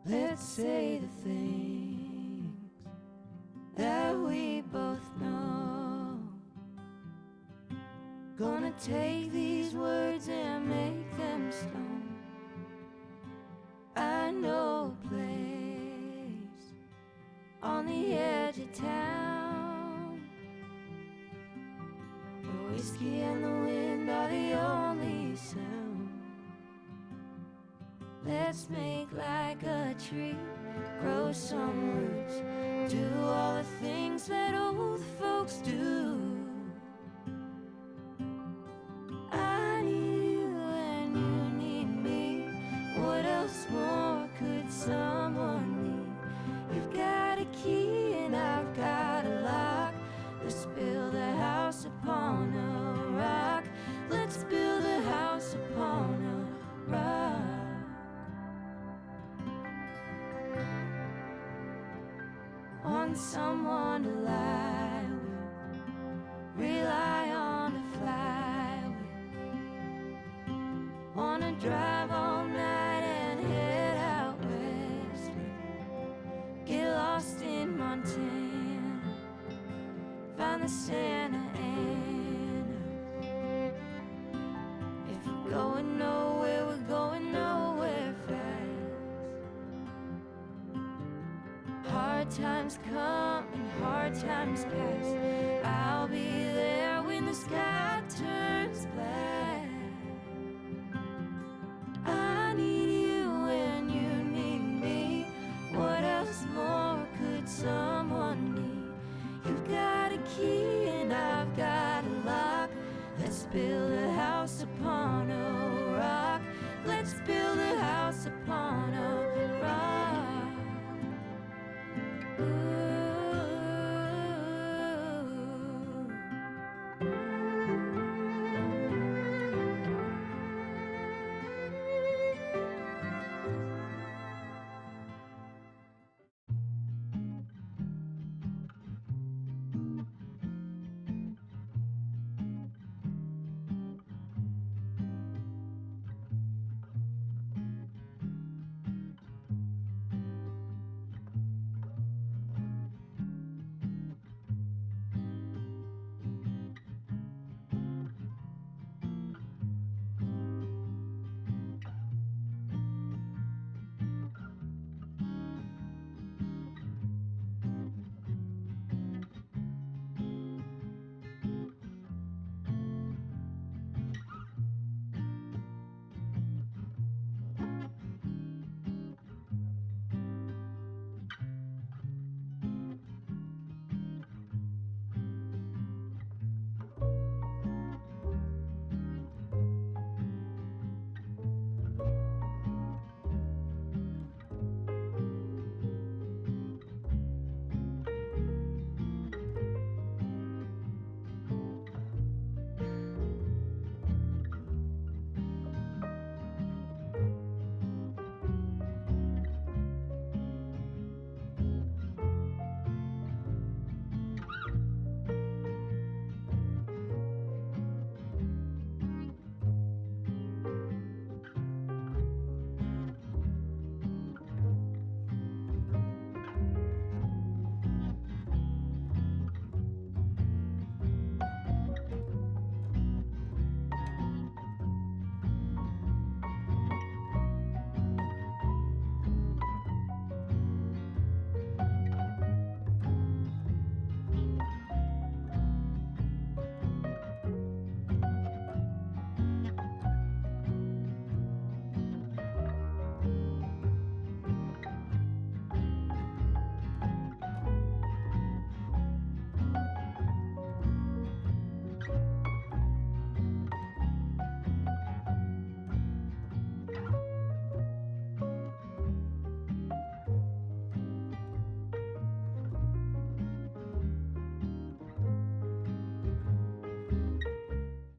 Let's say the things that we both know. Gonna take these words and make them stone. I know a place on the edge of town. The whiskey and the wind are the only sound. Let's make like a tree, grow some roots, do all the things that old folks do. I need you and you need me. What else more could someone need? You've got a key and I've got a lock. Let's build a house upon a rock. Let's build a house upon a rock. Want someone to lie with, rely on to fly with. Wanna drive all night and head out west. Get lost in Montana, find the Santa Ana. If we're going nowhere, we're going nowhere fast. Hard times come and hard times pass. I'll be there when the sky turns black. I need you and you need me. What else more could someone need? You've got a key and I've got a lock. Let's build a house upon